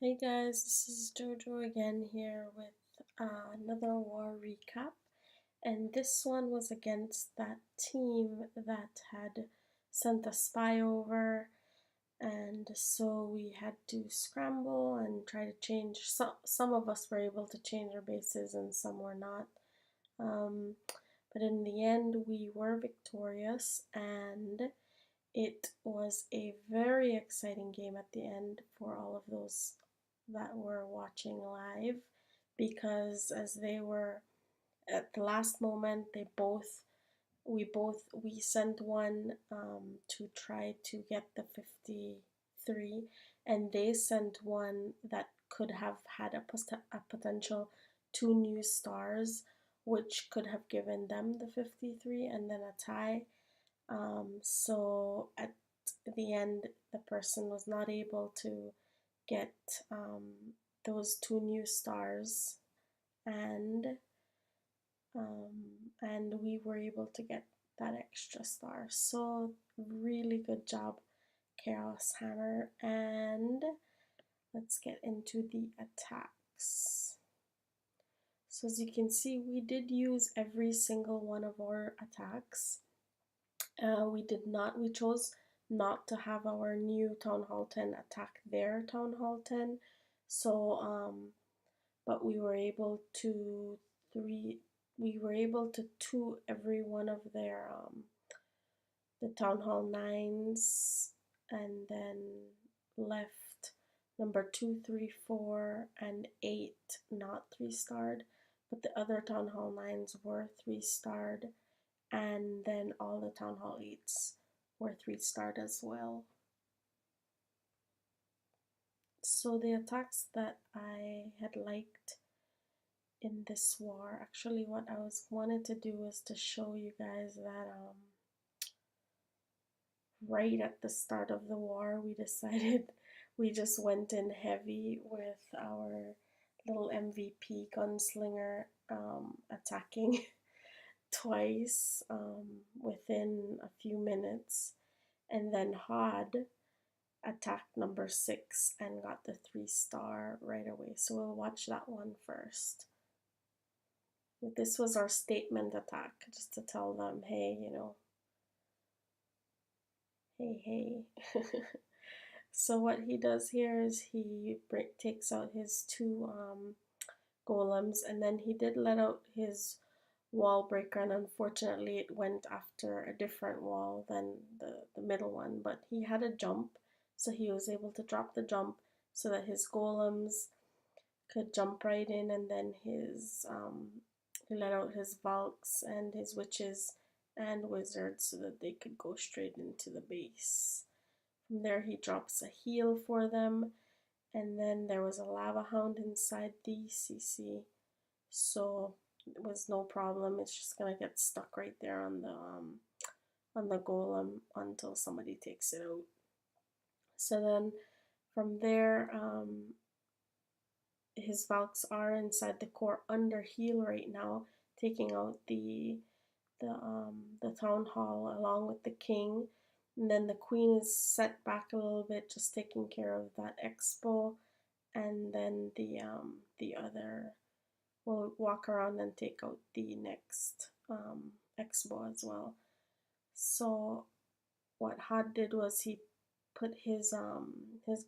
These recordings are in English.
Hey guys, this is Jojo again here with another war recap. And this one was against that team that had sent a spy over. And so we had to scramble and try to change. Some of us were able to change our bases and some were not. Um, but in the end, we were victorious and it was a very exciting game at the end for all of those that were watching live because as they were at the last moment we sent one to try to get the 53 and they sent one that could have had a potential two new stars which could have given them the 53 and then a tie. So at the end, the person was not able to get those two new stars, and we were able to get that extra star. So really good job, Chaos Hammer. And let's get into the attacks. So as you can see, we did use every single one of our attacks. We chose not to have our new Town Hall 10 attack their Town Hall 10. So, but we were able to two every one of their, the Town Hall 9s, and then left number 2, 3, 4, and 8 not 3-starred, but the other Town Hall 9s were 3-starred, and then all the Town Hall 8s were 3-starred as well. So the attacks that I had liked in this war, actually what I wanted to do was to show you guys that right at the start of the war we decided we just went in heavy with our little MVP gunslinger attacking twice within a few minutes, and then Hod attacked number 6 and got the 3-star right away. So we'll watch that one first. This was our statement attack, just to tell them, hey, hey. So what he does here is he takes out his two golems, and then he did let out his wall breaker, and unfortunately it went after a different wall than the middle one, but he had a jump, so he was able to drop the jump so that his golems could jump right in, and then he let out his Valks and his witches and wizards so that they could go straight into the base. From there he drops a heal for them, and then there was a lava hound inside the CC, so it was no problem. It's just gonna get stuck right there on the golem until somebody takes it out. So then from there, his Valks are inside the core under heal right now, taking out the town hall along with the king. And then the queen is set back a little bit, just taking care of that expo, and then the other will walk around and take out the next expo as well. So what Had did was he put his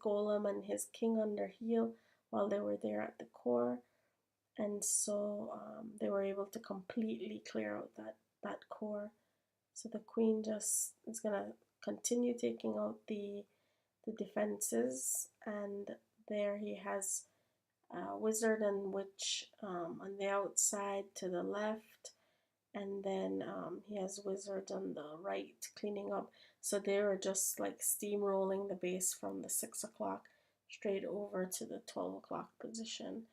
golem and his king under heal while they were there at the core, and so they were able to completely clear out that core. So the queen just is gonna continue taking out the defenses, and there he has wizard and witch on the outside to the left, and then he has wizard on the right cleaning up. So they were just like steamrolling the base from the 6 o'clock straight over to the 12 o'clock position.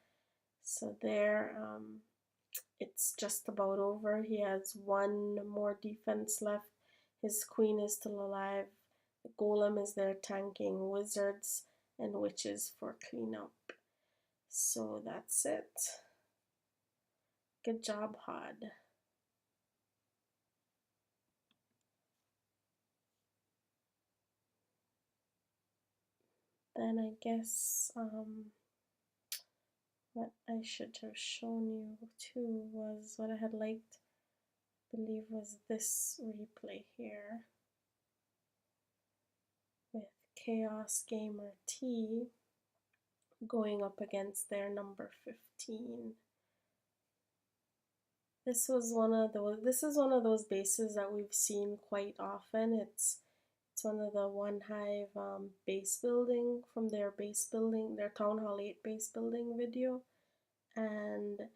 So there, it's just about over. He has one more defense left. His queen is still alive. The golem is there tanking wizards and witches for cleanup. So that's it. Good job, Hod. Then I guess what I should have shown you too was what I had liked, I believe, was this replay here with Chaos Gamer T going up against their number 15. This is one of those bases that we've seen quite often. It's one of the One Hive base building from their base building, their Town Hall 8 base building video. And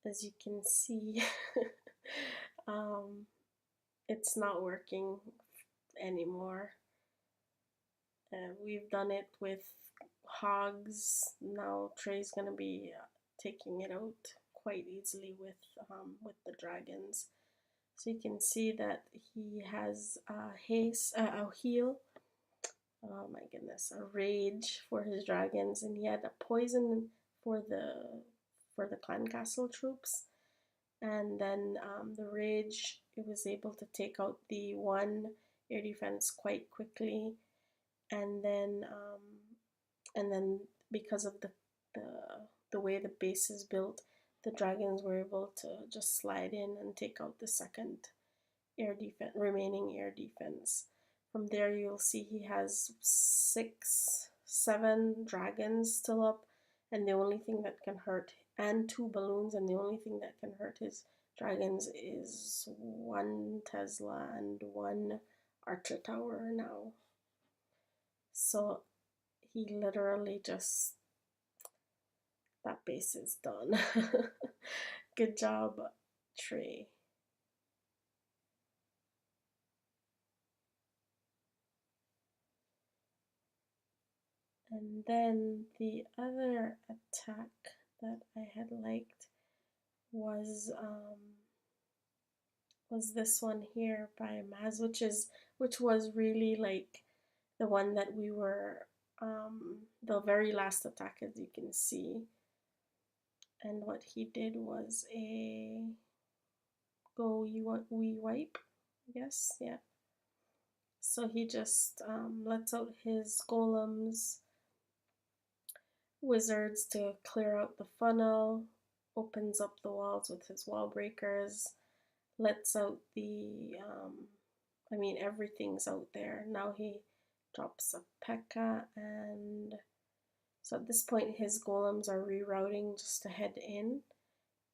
as you can see, um, it's not working anymore. We've done it with hogs. Now Trey's gonna be taking it out quite easily with the dragons. So you can see that he has a heal. Oh my goodness, a rage for his dragons, and he had a poison for the clan castle troops. And then the rage, it was able to take out the one air defense quite quickly, and then because of the the way the base is built, the dragons were able to just slide in and take out the second remaining air defense. From there, you'll see he has 7 dragons still up, and the only thing that can hurt, and 2 balloons, and the only thing that can hurt his dragons is 1 Tesla and 1 Archer Tower now. So he literally just, that base is done. Good job, Trey. And then the other attack that I had liked was this one here by Maz, which was really like the one that we were the very last attack, as you can see. And what he did was a go we wipe, I guess, yeah. So he just lets out his golems, wizards to clear out the funnel, opens up the walls with his wall breakers, lets out the, I mean, everything's out there. Now he drops a P.E.K.K.A. and so at this point his golems are rerouting just to head in.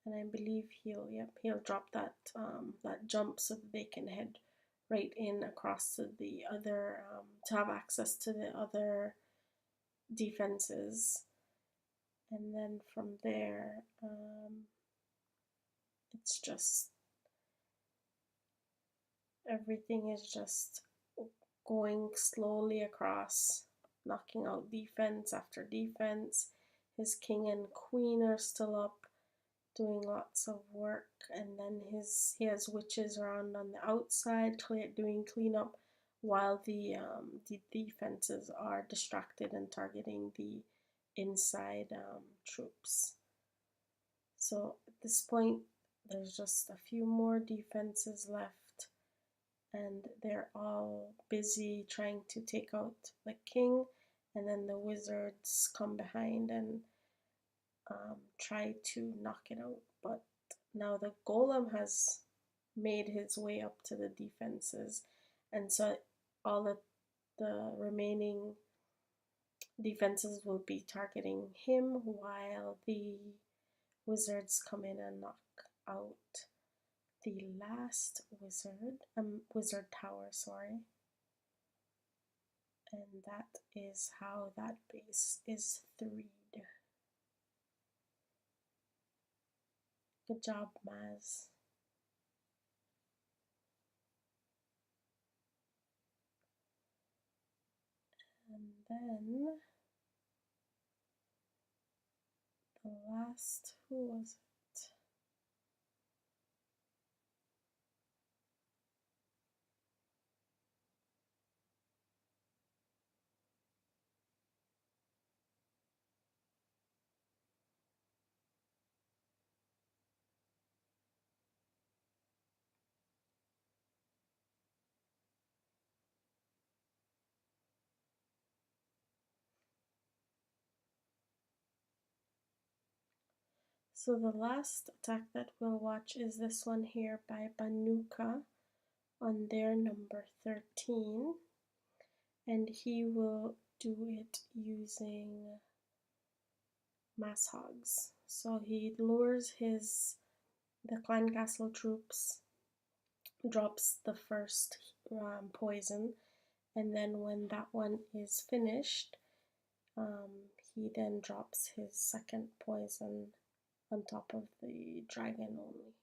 And I believe he'll drop that that jump so that they can head right in across to the other, to have access to the other defenses. And then from there, it's just, everything is just going slowly across, knocking out defense after defense. His king and queen are still up, doing lots of work, and then he has witches around on the outside doing cleanup, while the defenses are distracted and targeting the inside troops. So at this point, there's just a few more defenses left, and they're all busy trying to take out the king, and then the wizards come behind and try to knock it out. But now the golem has made his way up to the defenses, and so all of the remaining defenses will be targeting him while the wizards come in and knock out the last wizard tower, sorry. And that is how that base is 3'd. Good job, Maz. And then the last, who was it? So the last attack that we'll watch is this one here by Banuka on their number 13, and he will do it using mass hogs. So he lures the Clan Castle troops, drops the first poison, and then when that one is finished, he then drops his second poison on top of the dragon only.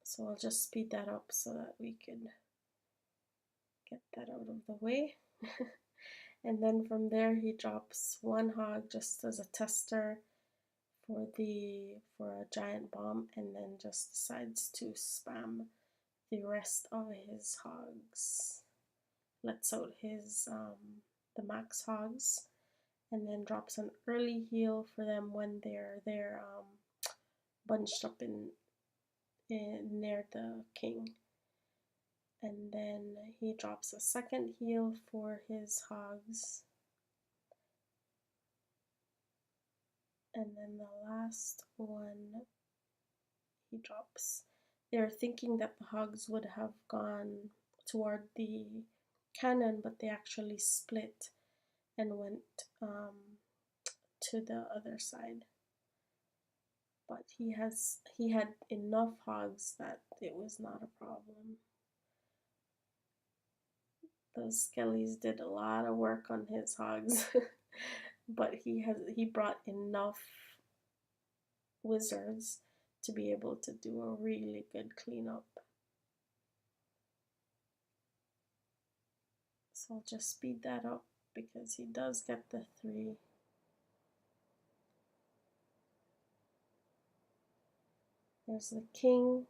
So I'll just speed that up so that we could get that out of the way. And then from there he drops one hog just as a tester for a giant bomb, and then just decides to spam the rest of his hogs. Lets out his the max hogs, and then drops an early heal for them when they're bunched up in near the king. And then he drops a second heal for his hogs. And then the last one he drops. They're thinking that the hogs would have gone toward the cannon, but they actually split and went to the other side. But he had enough hogs that it was not a problem. Those skellies did a lot of work on his hogs, but he brought enough wizards to be able to do a really good cleanup. So I'll just speed that up because he does get the 3. There's the king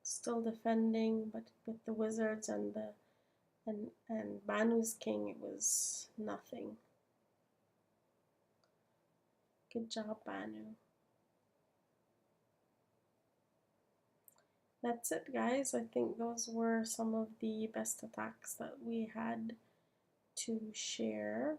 still defending, but with the wizards and Banu's king, it was nothing. Good job, Banu. That's it, guys. I think those were some of the best attacks that we had to share.